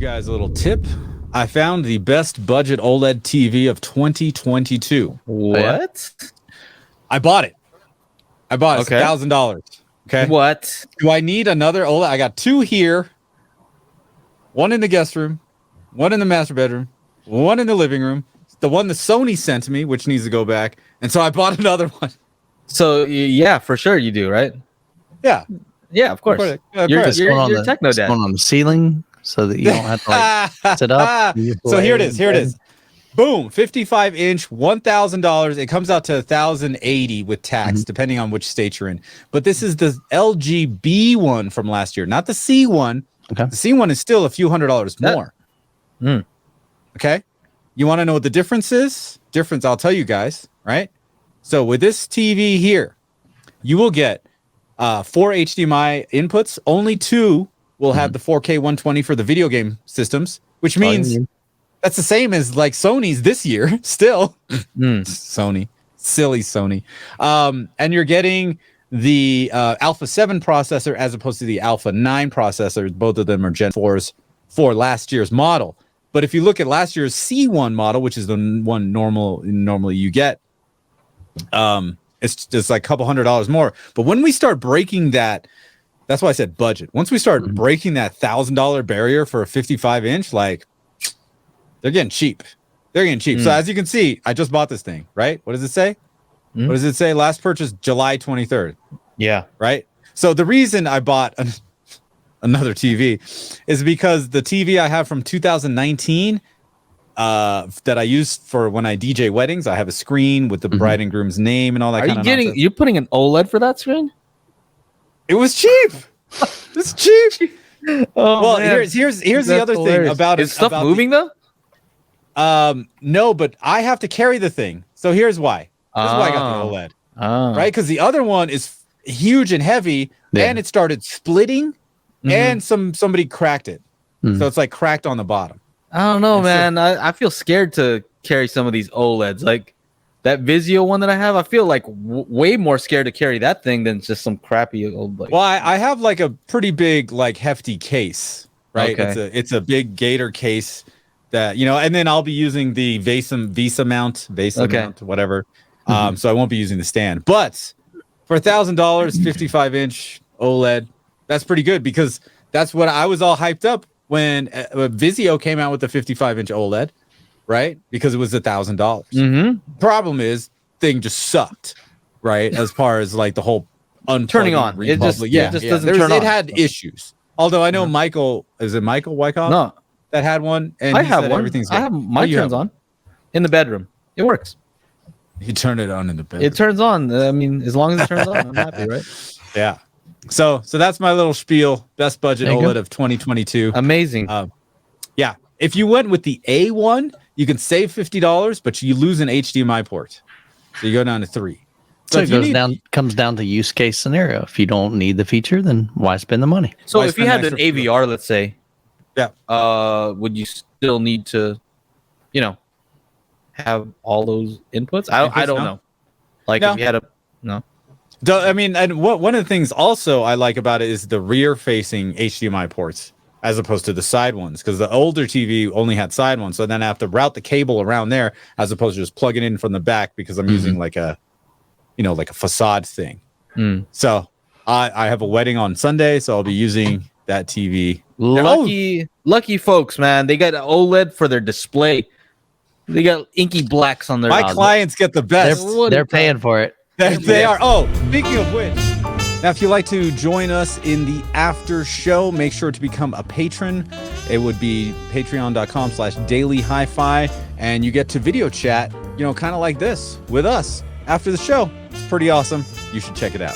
guys a little tip. I found the best budget OLED TV of 2022. What? I bought it. It's Okay. $1,000. Okay. What? Do I need another OLED? I got two here. One in the guest room, one in the master bedroom, one in the living room. The one that Sony sent me, which needs to go back. And so I bought another one. So yeah, for sure you do, right? Yeah. Yeah, of course. You're techno dad. Going on the ceiling so that you don't have to like sit up. So here it is. Boom, 55-inch, $1,000. It comes out to $1,080 with tax, depending on which state you're in. But this is the LG B one from last year, not the C one. Okay. The C one is still a few $100s more. Okay. You want to know what the difference is? I'll tell you guys, right? So with this TV here, you will get 4 HDMI inputs. Only 2 will have the 4K 120 for the video game systems, which means that's the same as like Sony's this year still. Sony, silly Sony. And you're getting the Alpha 7 processor as opposed to the Alpha 9 processor. Both of them are Gen 4s for last year's model. But if you look at last year's C1 model, which is the one normally you get, it's just like a couple $100 more. But when we start breaking that, that's why I said budget. Once we start breaking that $1,000 barrier for a 55-inch, like they're getting cheap. So as you can see, I just bought this thing, right? What does it say? What does it say? Last purchase July 23rd. Yeah. Right. So the reason I bought another TV is because the TV I have from 2019 that I used for when I DJ weddings, I have a screen with the bride and groom's name and all that. Are you getting? You putting an OLED for that screen? It was cheap. It's cheap. Oh, well, man. here's the other thing about it. Is stuff moving though? No, but I have to carry the thing. So here's why. This is why I got the OLED. Right, because the other one is huge and heavy, and it started splitting, and somebody cracked it. So it's like cracked on the bottom. I don't know, man. I feel scared to carry some of these OLEDs. Like that Vizio one that I have, I feel like way more scared to carry that thing than just some crappy old. Like, well, I have like a pretty big, like hefty case, right? Okay. It's a big Gator case that and then I'll be using the Visa mount, whatever. So I won't be using the stand. But for $1,000, 55-inch OLED, that's pretty good because that's what I was all hyped up when Vizio came out with the 55-inch OLED, right? Because it was $1,000. Problem is, thing just sucked, right? As far as like the whole turning on, it just doesn't turn on. It had issues. Although I know Michael, is it Michael Wyckoff? No, that had one, and I have one. Everything's good. I have mine turns on in the bedroom. It works. You turn it on in the bedroom. It turns on. I mean, as long as it turns on, I'm happy, right? Yeah. So that's my little spiel. Best budget OLED of 2022. Amazing. Yeah. If you went with the A1, you can save $50, but you lose an HDMI port. So you go down to 3. So it comes down to use case scenario. If you don't need the feature, then why spend the money? So if you had an AVR, let's say, would you still need to, have all those inputs? I don't know. Like if you had I mean, and one of the things also I like about it is the rear-facing HDMI ports as opposed to the side ones, because the older TV only had side ones. So then I have to route the cable around there as opposed to just plug it in from the back because I'm using like a, like a facade thing. So I have a wedding on Sunday, so I'll be using that TV. Lucky folks, man. They got an OLED for their display. They got inky blacks on their. My clients get the best. They're paying for it. They are. Oh, speaking of which, now if you'd like to join us in the after show, make sure to become a patron. It would be patreon.com/daily HiFi, and you get to video chat, kind of like this with us after the show. It's pretty awesome. You should check it out.